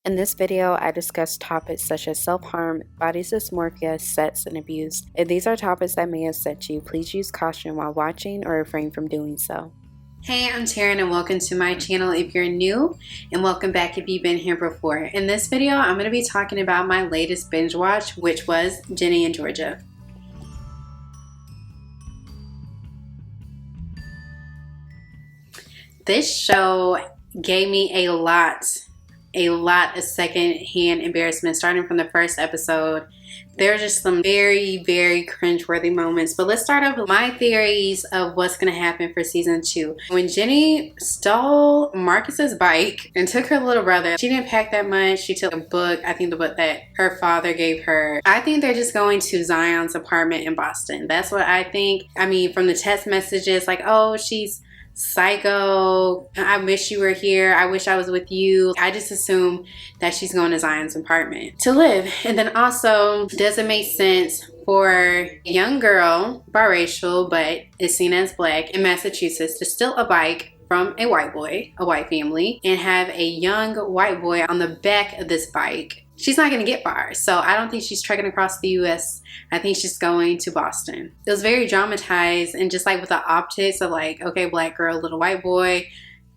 In this video, I discuss topics such as self-harm, body dysmorphia, sex, and abuse. If these are topics that may upset you, please use caution while watching or refrain from doing so. Hey, I'm Teryn and welcome to my channel if you're new, and welcome back if you've been here before. In this video, I'm going to be talking about my latest binge watch, which was Ginny in Georgia. This show gave me a lot of secondhand embarrassment, starting from the first episode. There are just some very cringeworthy moments. But let's start off with my theories of what's going to happen for season 2. When Ginny stole Marcus's bike and took her little brother, she didn't pack that much. She took a book, I think the book that her father gave her. I think they're just going to Zion's apartment in Boston. That's what I think. I mean, from the text messages, like, oh, she's psycho, I wish you were here, I wish I was with you. I just assume that she's going to Zion's apartment to live. And then also, does it make sense for a young girl, biracial, but is seen as black in Massachusetts, to steal a bike from a white boy, a white family, and have a young white boy on the back of this bike? She's not going to get far. So I don't think she's trekking across the US. I think she's going to Boston. It was very dramatized, and just like with the optics of like, okay, black girl, little white boy,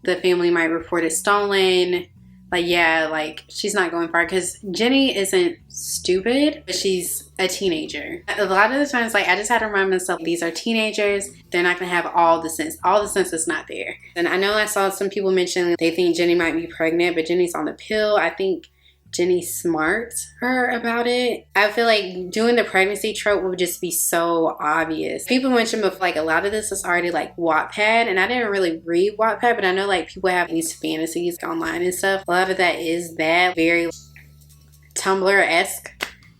the family might report it stolen. Like, yeah, like she's not going far because Ginny isn't stupid, but she's a teenager. A lot of the times, like, I just had to remind myself, these are teenagers. They're not going to have all the sense. All the sense is not there. And I know I saw some people mention they think Ginny might be pregnant, but Ginny's on the pill. I think Ginny smarts her about it. I feel like doing the pregnancy trope would just be so obvious. People mentioned before, like, a lot of this is already like Wattpad, and I didn't really read Wattpad, but I know like people have these fantasies online and stuff. A lot of that is that very Tumblr-esque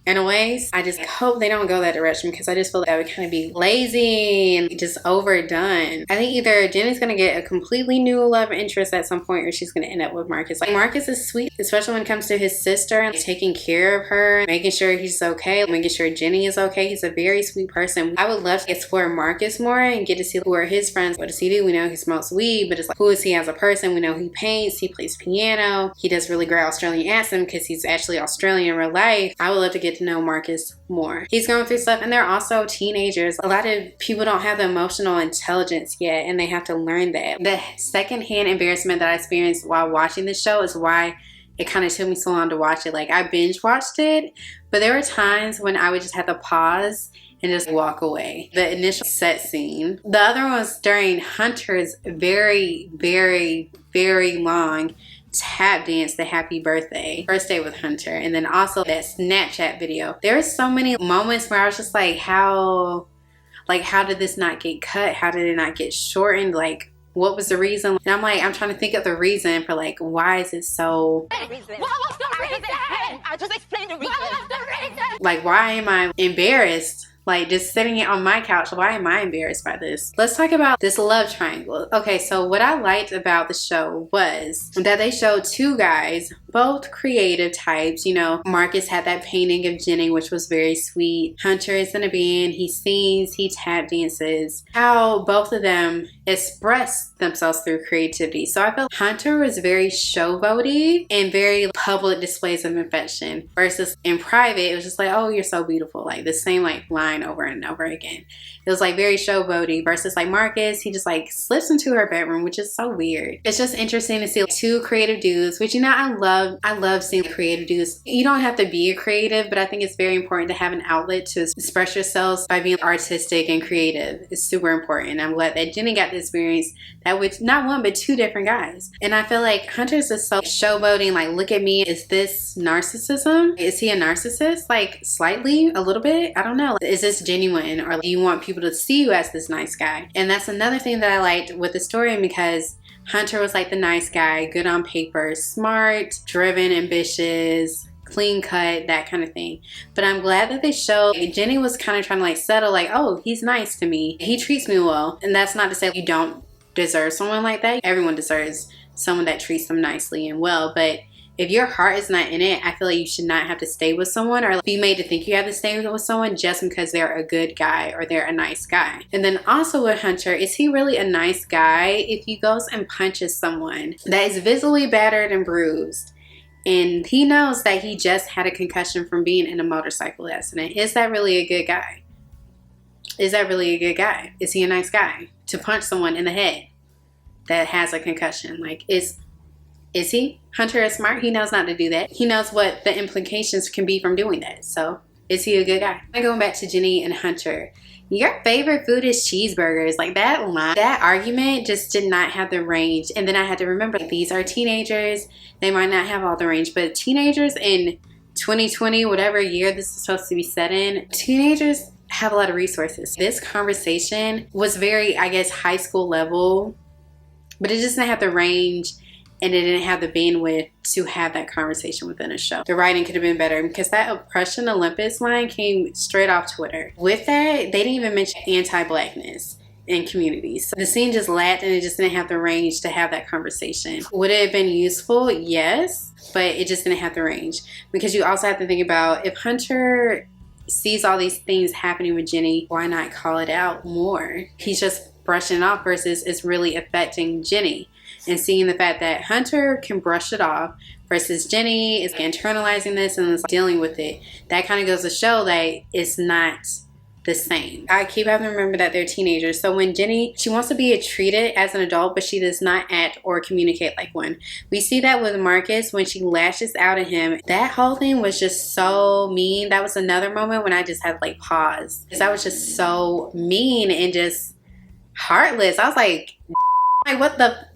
in a ways. I just hope they don't go that direction because I just feel like that would kind of be lazy and just overdone. I think either Jenny's gonna get a completely new love interest at some point, or she's gonna end up with Marcus. Like, Marcus is sweet, especially when it comes to his sister and taking care of her, making sure he's okay, making sure Ginny is okay. He's a very sweet person. I would love to explore Marcus more and get to see who are his friends. What does he do? We know he smokes weed, but it's like, who is he as a person? We know he paints, he plays piano, he does really great Australian accent because he's actually Australian in real life. I would love to get to know Marcus more. He's going through stuff, and they're also teenagers. A lot of people don't have the emotional intelligence yet, and they have to learn that. The secondhand embarrassment that I experienced while watching this show is why it kind of took me so long to watch it. Like, I binge watched it, but there were times when I would just have to pause and just walk away. The initial set scene. The other one was during Hunter's very long tap dance, the happy birthday, first day with Hunter, and then also that Snapchat video. There were so many moments where I was just like, how did this not get cut? How did it not get shortened? Like, what was the reason? And I'm like, I'm trying to think of the reason for like, why is it so? What was the reason? I just explained the reason. What was the reason? Like, why am I embarrassed? Like, just sitting here on my couch, why am I embarrassed by this? Let's talk about this love triangle. Okay, so what I liked about the show was that they showed two guys, both creative types. You know, Marcus had that painting of Ginny, which was very sweet. Hunter is in a band, he sings, he tap dances. How both of them express themselves through creativity. So I felt Hunter was very showboaty and very public displays of affection, versus in private, it was just like, oh, you're so beautiful. Like the same like line over and over again. It was like very showboaty, versus like Marcus, he just like slips into her bedroom, which is so weird. It's just interesting to see two creative dudes, which, you know, I love seeing creative dudes. You don't have to be a creative, but I think it's very important to have an outlet to express yourselves by being artistic and creative. It's super important. I'm glad that Ginny got the experience that with not one but two different guys. And I feel like Hunter's is so showboating, like, look at me. Is this narcissism? Is he a narcissist? Like, slightly, a little bit? I don't know. Is this genuine, or do you want people to see you as this nice guy? And that's another thing that I liked with the story, because Hunter was like the nice guy, good on paper, smart, driven, ambitious, clean cut, that kind of thing. But I'm glad that they showed Ginny was kind of trying to like settle, like, oh, he's nice to me, he treats me well. And that's not to say you don't deserve someone like that. Everyone deserves someone that treats them nicely and well, but if your heart is not in it, I feel like you should not have to stay with someone or be made to think you have to stay with someone just because they're a good guy or they're a nice guy. And then also with Hunter, is he really a nice guy if he goes and punches someone that is visibly battered and bruised And he knows that he just had a concussion from being in a motorcycle accident. Is that really a good guy? Is that really a good guy? Is he a nice guy to punch someone in the head that has a concussion? Like, is he? Hunter is smart. He knows not to do that. He knows what the implications can be from doing that. So is he a good guy? Going back to Ginny and Hunter. Your favorite food is cheeseburgers. Like, that line, that argument just did not have the range. And then I had to remember, these are teenagers. They might not have all the range, but teenagers in 2020, whatever year this is supposed to be set in, teenagers have a lot of resources. This conversation was very, I guess, high school level, but it just didn't have the range and it didn't have the bandwidth to have that conversation within a show. The writing could have been better because that Oppression Olympus line came straight off Twitter. With that, they didn't even mention anti-blackness in communities. So the scene just lacked and it just didn't have the range to have that conversation. Would it have been useful? Yes, but it just didn't have the range. Because you also have to think about, if Hunter sees all these things happening with Ginny, why not call it out more? He's just brushing it off versus it's really affecting Ginny. And seeing the fact that Hunter can brush it off versus Ginny is internalizing this and is dealing with it. That kind of goes to show that it's not the same. I keep having to remember that they're teenagers. So when Ginny, she wants to be treated as an adult, but she does not act or communicate like one. We see that with Marcus when she lashes out at him. That whole thing was just so mean. That was another moment when I just had like pause. That was just so mean and just heartless. I was like what the...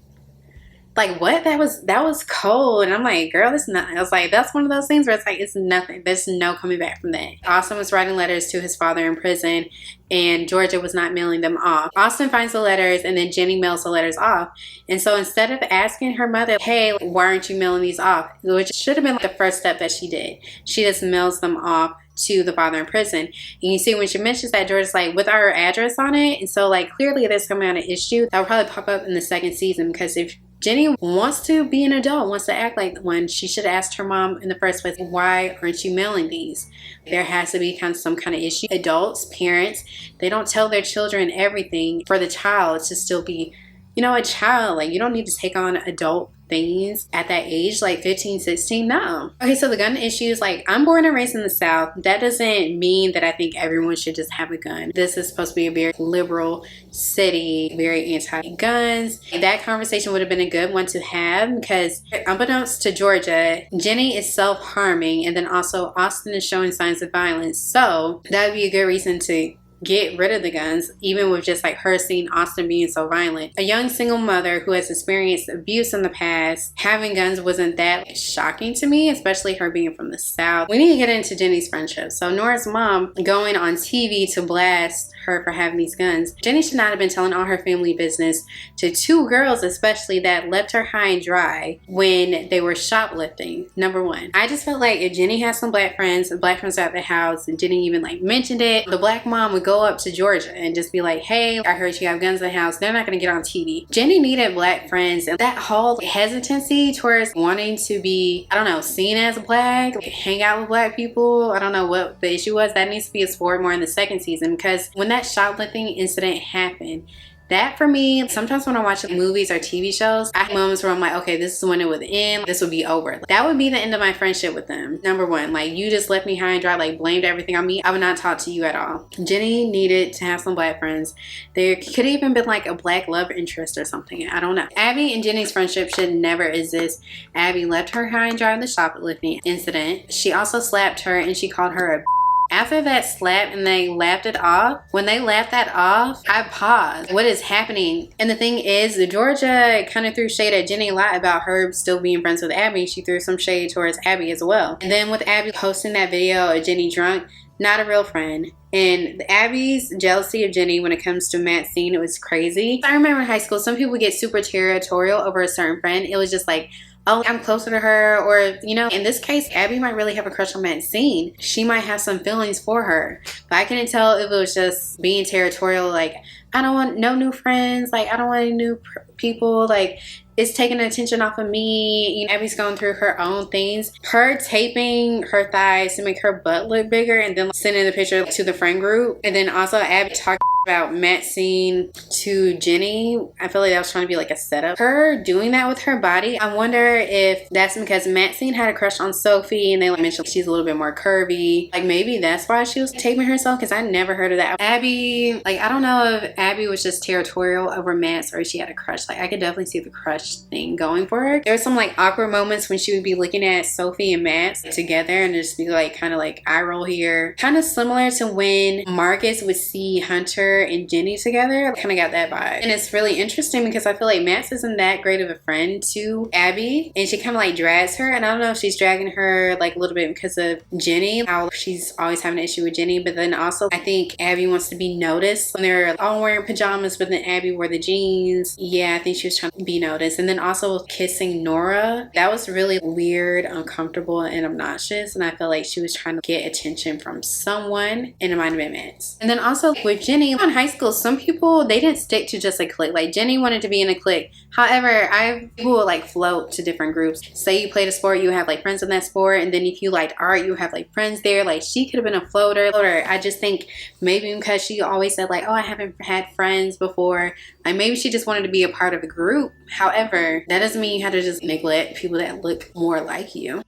Like, what? That was cold. And I'm like, girl, this is not. I was like, that's one of those things where it's like, it's nothing. There's no coming back from that. Austin was writing letters to his father in prison and Georgia was not mailing them off. Austin finds the letters and then Ginny mails the letters off. And so instead of asking her mother, hey, why aren't you mailing these off? Which should have been the first step that she did. She just mails them off to the father in prison. And you see when she mentions that, George's like, with our address on it. And so like, clearly there's coming out an issue that will probably pop up in the second season, because if Ginny wants to be an adult, wants to act like one, she should have asked her mom in the first place, why aren't you mailing these? There has to be some kind of issue. Adults, parents, they don't tell their children everything for the child to still be, you know, a child. Like, you don't need to take on adult things at that age, like 15, 16. No. Okay, so the gun issues, like, I'm born and raised in the South. That doesn't mean that I think everyone should just have a gun. This is supposed to be a very liberal city, very anti-guns. That conversation would have been a good one to have, because unbeknownst to Georgia, Ginny is self-harming, and then also Austin is showing signs of violence. So that would be a good reason to get rid of the guns, even with just like her seeing Austin being so violent. A young single mother who has experienced abuse in the past, having guns wasn't that shocking to me, especially her being from the South. We need to get into Ginny's friendship. So Nora's mom going on TV to blast her for having these guns. Ginny should not have been telling all her family business to two girls, especially, that left her high and dry when they were shoplifting. Number one, I just felt like if Ginny has some black friends are at the house and Ginny even like mentioned it, the black mom would go up to Georgia and just be like, hey, I heard you have guns in the house. They're not going to get on TV. Ginny needed black friends, and that whole hesitancy towards wanting to be, I don't know, seen as black, hang out with black people. I don't know what the issue was. That needs to be explored more in the second season, because when that shoplifting incident happened, that for me, sometimes when I watch movies or TV shows, I have moments where I'm like, okay, this is when it would end. This would be over. That would be the end of my friendship with them. Number one, like, you just left me high and dry, like blamed everything on me. I would not talk to you at all. Ginny needed to have some black friends. There could have even been like a black love interest or something. I don't know. Abby and Ginny's friendship should never exist. Abby left her high and dry in the shoplifting incident. She also slapped her and she called her a After that slap and they laughed it off, when they laughed that off, I paused. What is happening? And the thing is, Georgia kind of threw shade at Ginny a lot about her still being friends with Abby. She threw some shade towards Abby as well. And then with Abby posting that video of Ginny drunk, not a real friend. And Abby's jealousy of Ginny when it comes to Maxine, it was crazy. I remember in high school, some people get super territorial over a certain friend. It was just like, oh, I'm closer to her, or, you know, in this case, Abby might really have a crush on Maxine. She might have some feelings for her. But I couldn't tell if it was just being territorial, like, I don't want no new friends, like, I don't want any new people, like, it's taking attention off of me. You know, Abby's going through her own things. Her taping her thighs to make her butt look bigger and then sending the picture to the friend group. And then also Abby talking about Maxine to Ginny. I feel like that was trying to be like a setup. Her doing that with her body, I wonder if that's because Maxine had a crush on Sophie and they like mentioned she's a little bit more curvy. Like maybe that's why she was taping herself, because I never heard of that. Abby, like I don't know if Abby was just territorial over Max or if she had a crush. Like I could definitely see the crush thing going for her. There were some like awkward moments when she would be looking at Sophie and Max together and just be like kind of like eye roll here. Kind of similar to when Marcus would see Hunter and Ginny together. I kind of got that vibe. And it's really interesting because I feel like Max isn't that great of a friend to Abby, and she kind of like drags her, and I don't know if she's dragging her like a little bit because of Ginny, how she's always having an issue with Ginny, but then also I think Abby wants to be noticed when they're all wearing pajamas, but then Abby wore the jeans. Yeah, I think she was trying to be noticed. And then also kissing Nora, that was really weird, uncomfortable, and obnoxious, and I feel like she was trying to get attention from someone, and it might have been Max. And then also with Ginny, in high school, some people, they didn't stick to just a clique. Like Ginny wanted to be in a clique. However, people would like float to different groups. Say you played a sport, you have like friends in that sport, and then if you liked art, you have like friends there. Like she could have been a floater. I just think maybe because she always said like, oh, I haven't had friends before, like maybe she just wanted to be a part of a group. However, that doesn't mean you have to just neglect people that look more like you.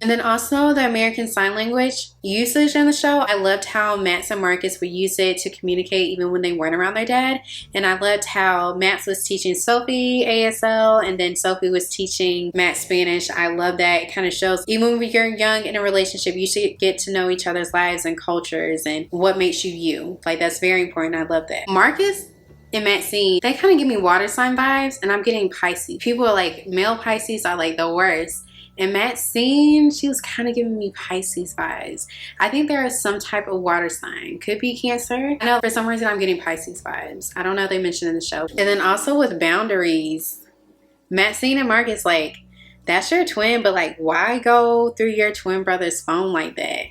And then also the American Sign Language usage in the show. I loved how Max and Marcus would use it to communicate even when they weren't around their dad. And I loved how Max was teaching Sophie ASL and then Sophie was teaching Max Spanish. I love that. It kind of shows even when you're young in a relationship, you should get to know each other's lives and cultures and what makes you you. Like that's very important. I love that. Marcus and Maxine, they kind of give me water sign vibes, and I'm getting Pisces. People are like, male Pisces are like the worst. And Maxine, she was kind of giving me Pisces vibes. I think there is some type of water sign. Could be Cancer. I know for some reason I'm getting Pisces vibes. I don't know if they mentioned in the show. And then also with boundaries, Maxine and Marcus, like, that's your twin, but like, why go through your twin brother's phone like that?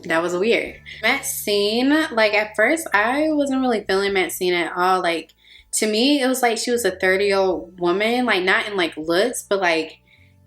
That was weird. Maxine, like at first, I wasn't really feeling Maxine at all. Like, to me, it was like she was a 30-year-old woman. Like, not in like looks, but like,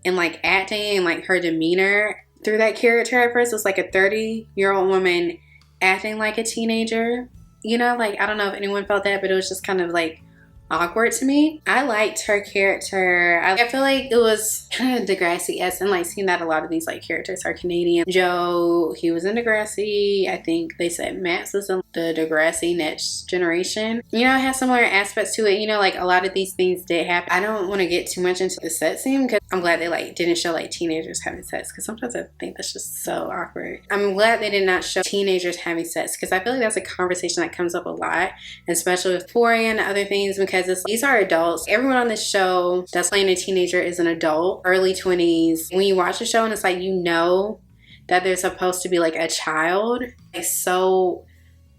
and like acting and like her demeanor through that character at first was like a 30-year-old woman acting like a teenager, you know. Like I don't know if anyone felt that, but it was just kind of like awkward to me. I liked her character. I feel like it was kind of Degrassi-esque, and like seeing that a lot of these like characters are Canadian. Joe, he was in Degrassi. I think they said Max was in the Degrassi Next Generation. You know, it has similar aspects to it. You know, like a lot of these things did happen. I don't want to get too much into the sex scene because I'm glad they like didn't show like teenagers having sex, because sometimes I think that's just so awkward. I'm glad they did not show teenagers having sex, because I feel like that's a conversation that comes up a lot, especially with Euphoria and other things, because these are adults. Everyone on this show that's playing a teenager is an adult, early 20s. When you watch the show and it's like, you know that they're supposed to be like a child, it's so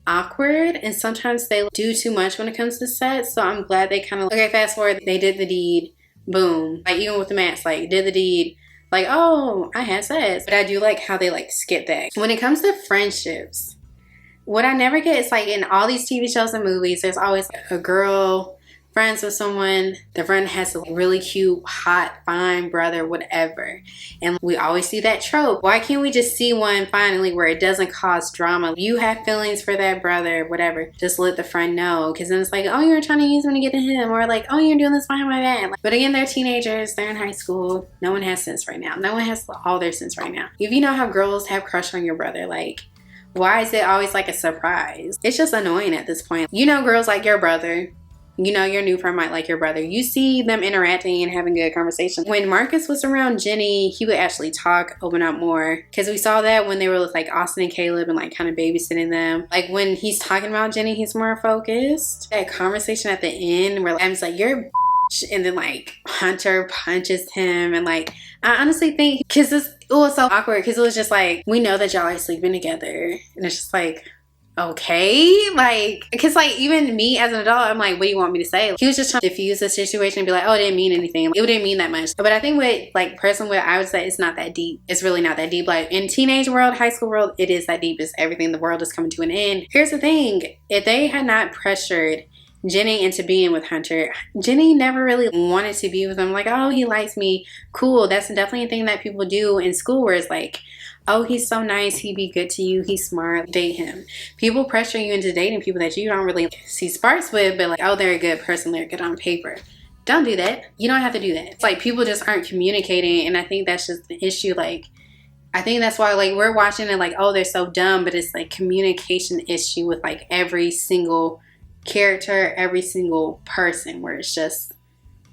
awkward, and sometimes they do too much when it comes to sex. So I'm glad they kind of, okay, fast forward, they did the deed, boom. Like even with the Max, like did the deed, like, oh, I had sex. But I do like how they like skip that. When it comes to friendships, what I never get is like in all these TV shows and movies, there's always a girl friends with someone, the friend has a really cute, hot, fine brother, whatever. And we always see that trope. Why can't we just see one finally where it doesn't cause drama? You have feelings for that brother, whatever. Just let the friend know. Because then it's like, oh, you're trying to use me to get to him. Or like, oh, you're doing this behind my back. But again, they're teenagers. They're in high school. No one has sense right now. No one has all their sense right now. If you know how girls have crush on your brother, like, why is it always like a surprise? It's just annoying at this point. You know girls like your brother. You know your new friend might like your brother. You see them interacting and having good conversations. When Marcus was around Ginny, he would actually talk, open up more. Because we saw that when they were with like Austin and Caleb and like kind of babysitting them. Like when he's talking about Ginny, he's more focused. That conversation at the end where I'm just like, you're a and then like Hunter punches him, and like I honestly think because it was so awkward, because it was just like, we know that y'all are sleeping together, and it's just like, okay, like, because like even me as an adult, I'm like, what do you want me to say? He was just trying to diffuse the situation and be like, oh, it didn't mean anything. It didn't mean that much. But I think what like personally what I would say, it's not that deep. It's really not that deep. Like in teenage world, high school world, it is that deep. It's everything. The world is coming to an end. Here's the thing: if they had not pressured Ginny into being with Hunter. Ginny never really wanted to be with him. Like, oh, he likes me. Cool. That's definitely a thing that people do in school where it's like, oh, he's so nice. He'd be good to you. He's smart. Date him. People pressure you into dating people that you don't really see sparks with, but like, oh, they're a good person. They're good on paper. Don't do that. You don't have to do that. It's like people just aren't communicating, and I think that's just the issue. Like, I think that's why like we're watching it like, oh, they're so dumb, but it's like communication issue with like every single character, every single person, where it's just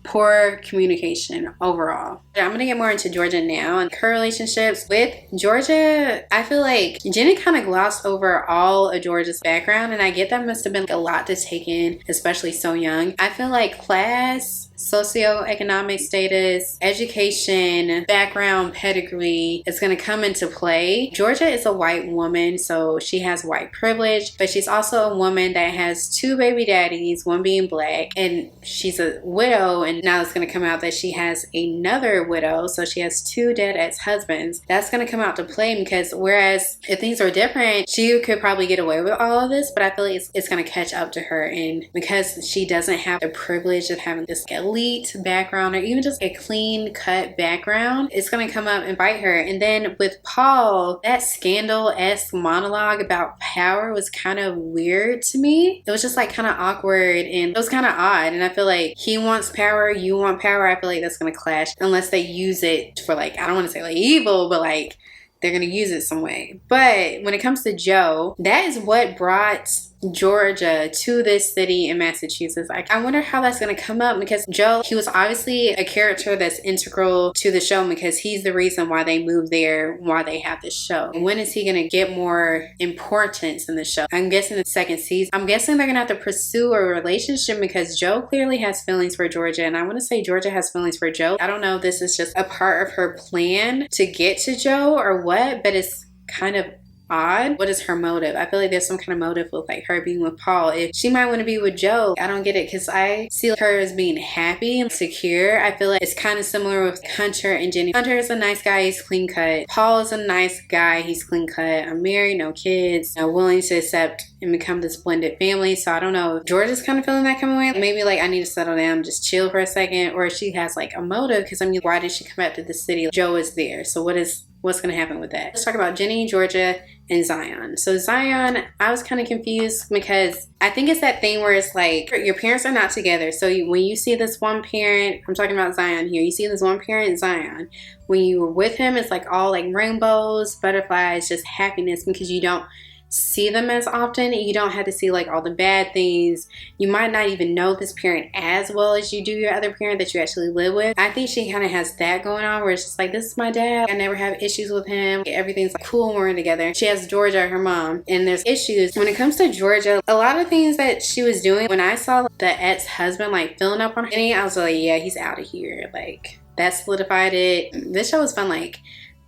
poor communication overall. I'm gonna get more into Georgia now and her relationships with Georgia. I feel like Ginny kind of glossed over all of Georgia's background, and I get that must have been a lot to take in, especially so young. I feel like class, socioeconomic status, education, background, pedigree is going to come into play. Georgia is a white woman, so she has white privilege, but she's also a woman that has 2 baby daddies, one being black, and she's a widow, and now it's going to come out that she has another widow, so she has 2 dead ex-husbands. That's going to come out to play, because whereas if things were different, she could probably get away with all of this, but I feel like it's going to catch up to her, and because she doesn't have the privilege of having this elite background or even just a clean cut background, it's going to come up and bite her. And then with Paul, that scandal-esque monologue about power was kind of weird to me. It was just like kind of awkward, and it was kind of odd, and I feel like he wants power, you want power. I feel like that's going to clash unless they use it for like, I don't want to say like evil, but like they're going to use it some way. But when it comes to Joe, that is what brought Georgia to this city in Massachusetts. I wonder how that's going to come up, because Joe, he was obviously a character that's integral to the show, because he's the reason why they moved there, why they have this show. When is he going to get more importance in the show? I'm guessing the second season. I'm guessing they're going to have to pursue a relationship, because Joe clearly has feelings for Georgia, and I want to say Georgia has feelings for Joe. I don't know if this is just a part of her plan to get to Joe or what, but it's kind of odd. What is her motive? I feel like there's some kind of motive with like her being with Paul. If she might want to be with Joe, I don't get it, because I see her as being happy and secure. I feel like it's kind of similar with Hunter and Ginny. Hunter is a nice guy, he's clean cut. Paul is a nice guy, he's clean cut. I'm married, no kids, willing to accept and become this blended family. So I don't know if Georgia's kind of feeling that coming away. Maybe like I need to settle down, just chill for a second, or she has like a motive, because I mean, why did she come back to the city? Joe is there, so what's going to happen with that? Let's talk about Ginny, Georgia, and Zion. So Zion, I was kind of confused, because I think it's that thing where it's like your parents are not together. So when you see this one parent, I'm talking about Zion here, you see this one parent, Zion, when you were with him, it's like all like rainbows, butterflies, just happiness, because you don't see them as often. You don't have to see like all the bad things. You might not even know this parent as well as you do your other parent that you actually live with. I think she kind of has that going on, where it's just like, this is my dad, I never have issues with him, everything's like cool when we're together. She has Georgia, her mom, and there's issues. When it comes to Georgia, a lot of things that she was doing, when I saw the ex-husband like filling up on her, I was like, yeah, he's out of here. Like, that solidified it. This show was fun. Like,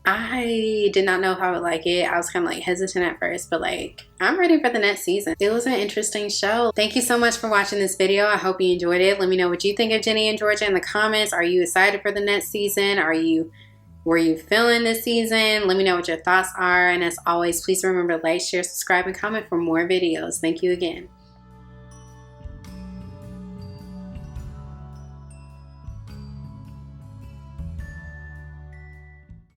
I did not know if I would like it. I was kind of like hesitant at first, but like, I'm ready for the next season. It was an interesting show. Thank you so much for watching this video. I hope you enjoyed it. Let me know what you think of Ginny and Georgia in the comments. Are you excited for the next season? Were you feeling this season? Let me know what your thoughts are. And as always, please remember to like, share, subscribe, and comment for more videos. Thank you again.